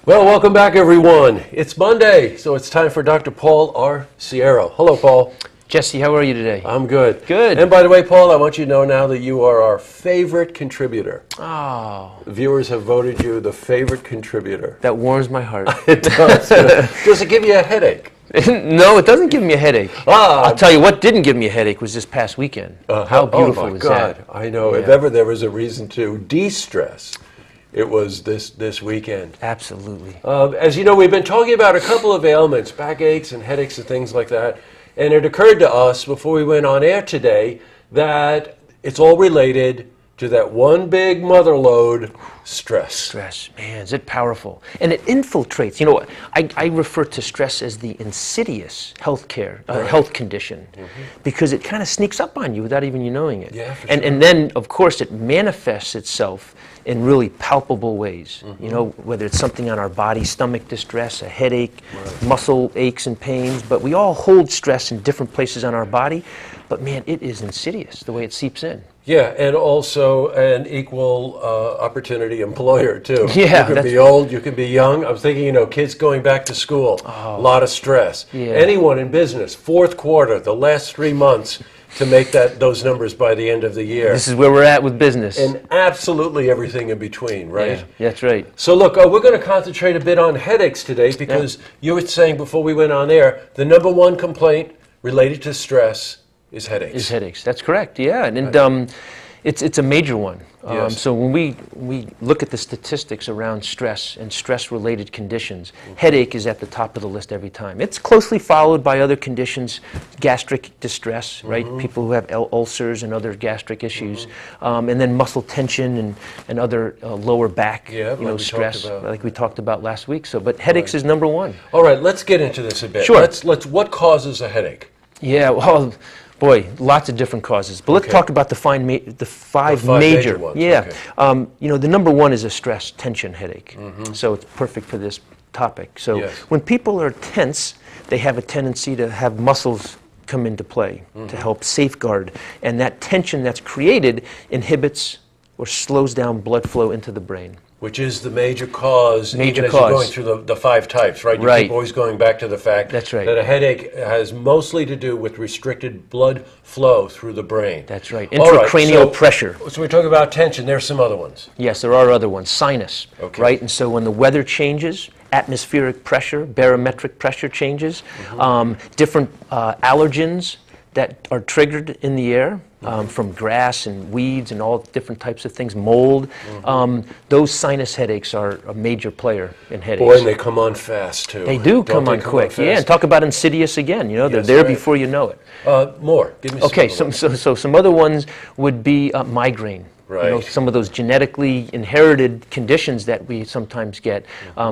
Well, welcome back, everyone. It's Monday, so it's time for Dr. Paul Arciero. Hello, Paul. Jesse, how are you today? I'm good. Good. And by the way, Paul, I want you to know now that you are our favorite contributor. Oh, Viewers have voted you the favorite contributor. that warms my heart. It does. Does it give you a headache? No, it doesn't give me a headache. Ah. I'll tell you what didn't give me a headache was this past weekend. How beautiful oh my was God. that? I know. If Yeah. ever there was a reason to de-stress, it was this weekend. Absolutely. As you know, we've been talking about a couple of ailments, backaches and headaches and things like that. And it occurred to us before we went on air today that it's all related to that one big mother lode, stress. Stress, man, is it powerful? And it infiltrates. You know, I refer to stress as the insidious health condition, because it kind of sneaks up on you without even you knowing it. Yeah, for and, sure. and then, of course, it manifests itself in really palpable ways. You know, whether it's something on our body, stomach distress, a headache, muscle aches and pains, but we all hold stress in different places on our body. But man, it is insidious the way it seeps in. Yeah, and also an equal opportunity employer, too. Yeah, You can be old, you can be young. I was thinking, kids going back to school, a lot of stress. Yeah. Anyone in business, fourth quarter, the last 3 months, to make those numbers by the end of the year. This is where we're at with business. And absolutely everything in between, right? Yeah, that's right. So look, we're going to concentrate a bit on headaches today because you were saying before we went on air, the number one complaint related to stress is headaches. Is headaches. That's correct. Yeah, and it's a major one. Yes. So when we look at the statistics around stress and stress-related conditions, headache is at the top of the list every time. It's closely followed by other conditions, gastric distress, right? People who have ulcers and other gastric issues, and then muscle tension and other lower back, Yeah, like we talked stress, about. like we talked about last week. So, but headaches is number one. All right, let's get into this a bit. Sure. Let's what causes a headache? Yeah, well, boy, lots of different causes. But let's Okay. talk about the five major ones, Yeah, okay. the number one is a stress tension headache. So it's perfect for this topic. So Yes. when people are tense, they have a tendency to have muscles come into play to help safeguard, and that tension that's created inhibits or slows down blood flow into the brain. Which is the major cause, Major even as cause. you're going through the five types, right? You Right. keep always going back to the fact That's right. that a headache has mostly to do with restricted blood flow through the brain. That's right. All right, Intracranial pressure. So we're talking about tension. There's some other ones. Yes, there are other ones. Sinus, Okay. right? And so when the weather changes, atmospheric pressure, barometric pressure changes, different allergens that are triggered in the air from grass and weeds and all different types of things, mold. Those sinus headaches are a major player in headaches. Boy, and they come on fast, too. They do Don't come they on quick. Yeah, and fast? talk about insidious again. They're Yes, there right. before you know it. More. Give me some Okay, other ones. so some other ones would be migraine. Right. Some of those genetically inherited conditions that we sometimes get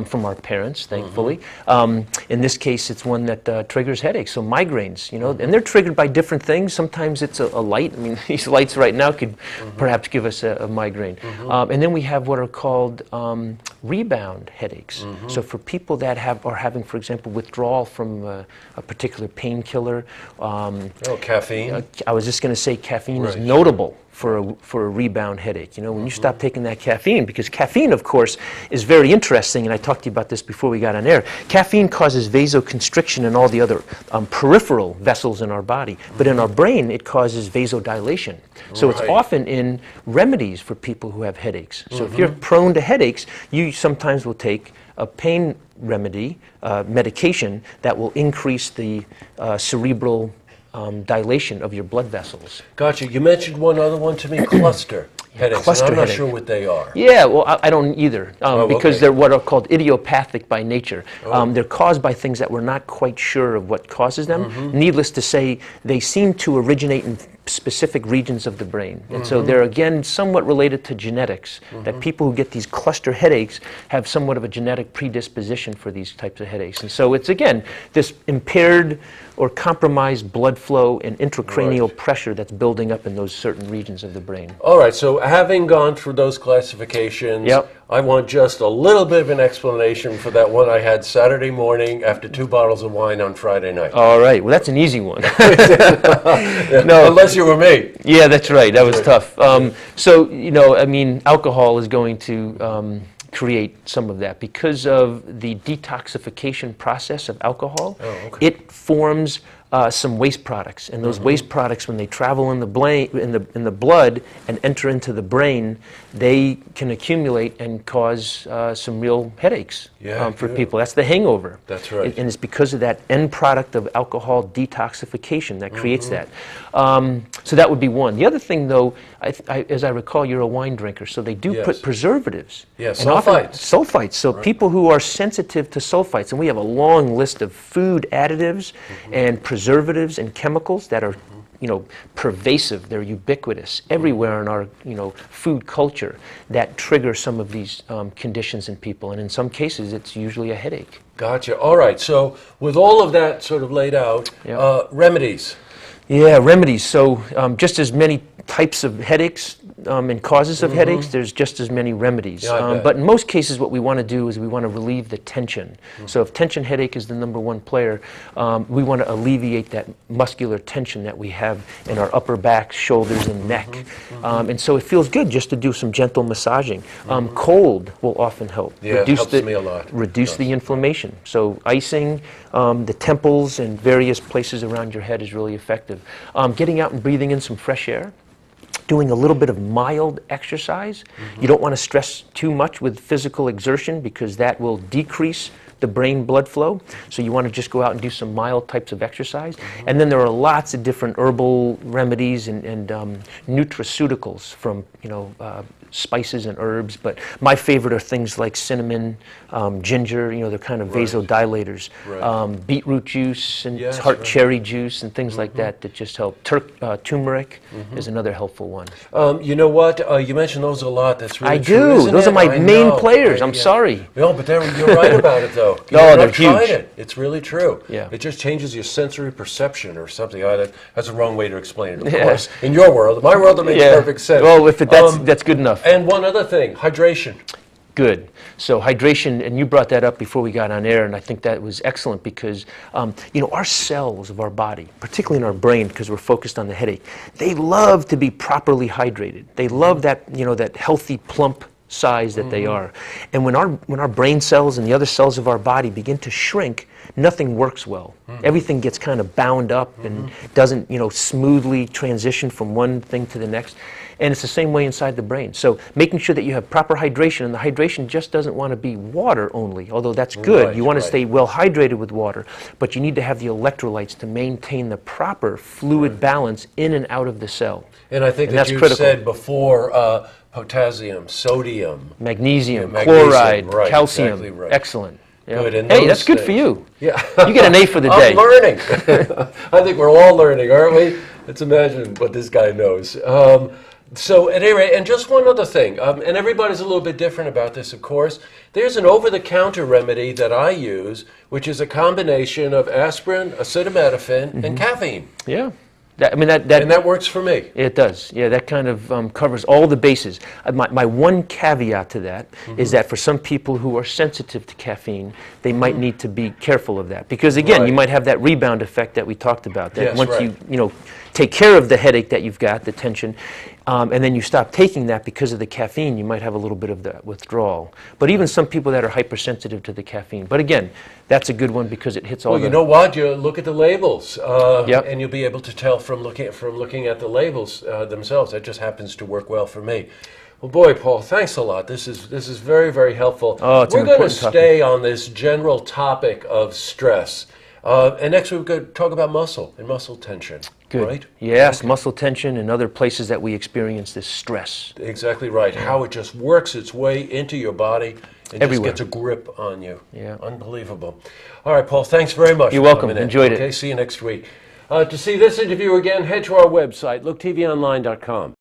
from our parents, thankfully. In this case, it's one that triggers headaches, so migraines, and they're triggered by different things. Sometimes it's a light. I mean, these lights right now could perhaps give us a migraine. And then we have what are called rebound headaches. So for people that are having, for example, withdrawal from a particular painkiller, Caffeine. I was just going to say caffeine is Right. notable for a rebound headache. When you stop taking that caffeine, because caffeine, of course, is very interesting, and I talked to you about this before we got on air. Caffeine causes vasoconstriction in all the other peripheral vessels in our body, but in our brain, it causes vasodilation. So it's Right. often in remedies for people who have headaches. So if you're prone to headaches, you sometimes will take a pain remedy, medication, that will increase the cerebral dilation of your blood vessels. Gotcha. You mentioned one other one to me, cluster headaches. cluster and I'm not headache. sure what they are. Yeah, well, I don't either, because okay. they're what are called idiopathic by nature. They're caused by things that we're not quite sure of what causes them. Needless to say, they seem to originate in specific regions of the brain. And so they're, again, somewhat related to genetics, that people who get these cluster headaches have somewhat of a genetic predisposition for these types of headaches. And so it's, again, this impaired or compromised blood flow and intracranial Right. pressure that's building up in those certain regions of the brain. All right, so having gone through those classifications, Yep. I want just a little bit of an explanation for that one I had Saturday morning after 2 bottles of wine on Friday night. All right, well, that's an easy one. No, unless you were me. Yeah, that's right. That was tough. So, I mean, alcohol is going to create some of that because of the detoxification process of alcohol. Oh, okay. It forms some waste products, and those waste products, when they travel in the blood and enter into the brain, they can accumulate and cause some real headaches for people. That's the hangover. That's right. And it's because of that end product of alcohol detoxification that creates that. So that would be one. The other thing, though, as I recall, you're a wine drinker, so they do put preservatives. Yes, and often sulfites. Sulfites. So people who are sensitive to sulfites, and we have a long list of food additives and preservatives and chemicals that are, pervasive. They're ubiquitous everywhere in our, food culture that trigger some of these conditions in people. And in some cases, it's usually a headache. Gotcha. All right. So with all of that sort of laid out, remedies. Yeah, remedies. So just as many types of headaches and causes of headaches, there's just as many remedies. But in most cases, what we want to do is we want to relieve the tension. So if tension headache is the number one player, we want to alleviate that muscular tension that we have in our upper back, shoulders, and neck. And so it feels good just to do some gentle massaging. Cold will often help. Yeah, it helps me a lot. Reduce the inflammation. So icing the temples and various places around your head is really effective. Getting out and breathing in some fresh air. Doing a little bit of mild exercise. You don't want to stress too much with physical exertion because that will decrease the brain blood flow. So you want to just go out and do some mild types of exercise. And then there are lots of different herbal remedies and nutraceuticals from, spices and herbs. But my favorite are things like cinnamon, ginger, they're kind of vasodilators. Beetroot juice and tart cherry juice and things like that just help. Turmeric is another helpful one. You know what? You mentioned those a lot. That's really true, do. isn't Those it? are my main players. I'm sorry. No, but you're right about it, though. No, they're huge. Tried it. It's really true. Yeah. It just changes your sensory perception or something. That's the wrong way to explain it, of course. In your world. In my world, it makes perfect sense. Well, if that's good enough. And one other thing, hydration. Good. So hydration, and you brought that up before we got on air, and I think that was excellent because, our cells of our body, particularly in our brain, because we're focused on the headache, they love to be properly hydrated. They love that, that healthy, plump size that they are. And when our brain cells and the other cells of our body begin to shrink, nothing works well. Everything gets kind of bound up and doesn't, smoothly transition from one thing to the next. And it's the same way inside the brain. So making sure that you have proper hydration, and the hydration just doesn't want to be water only, although that's good. You want to stay well hydrated with water, but you need to have the electrolytes to maintain the proper fluid balance in and out of the cell. And I think that you said before potassium, sodium, magnesium, chloride, calcium. Exactly right. Excellent. Yeah. Good. And hey, that's good for you. Yeah. You get an A for the day. I'm learning. I think we're all learning, aren't we? Let's imagine what this guy knows. So at any rate, and just one other thing, and everybody's a little bit different about this, of course. There's an over-the-counter remedy that I use, which is a combination of aspirin, acetaminophen, and caffeine. Yeah. And that works for me. It does. Yeah, that kind of covers all the bases. My one caveat to that is that for some people who are sensitive to caffeine, they might need to be careful of that. Because again, you might have that rebound effect that we talked about. That once you take care of the headache that you've got, the tension, and then you stop taking that because of the caffeine, you might have a little bit of that withdrawal. But even some people that are hypersensitive to the caffeine. But again, that's a good one because it hits all Well, the... you know what? You look at the labels, and you'll be able to tell from looking at the labels themselves. That just happens to work well for me. Well, boy, Paul, thanks a lot. This is very, very helpful. Oh, it's We're an going to important stay on this general topic of stress. And next we're going to talk about muscle and muscle tension. Good. Right? Yes, muscle tension and other places that we experience this stress. Exactly right. How it just works its way into your body and Everywhere. just gets a grip on you. Yeah. Unbelievable. All right, Paul, thanks very much. You're for welcome. coming in. Enjoyed it. Okay, see you next week. To see this interview again, head to our website, looktvonline.com.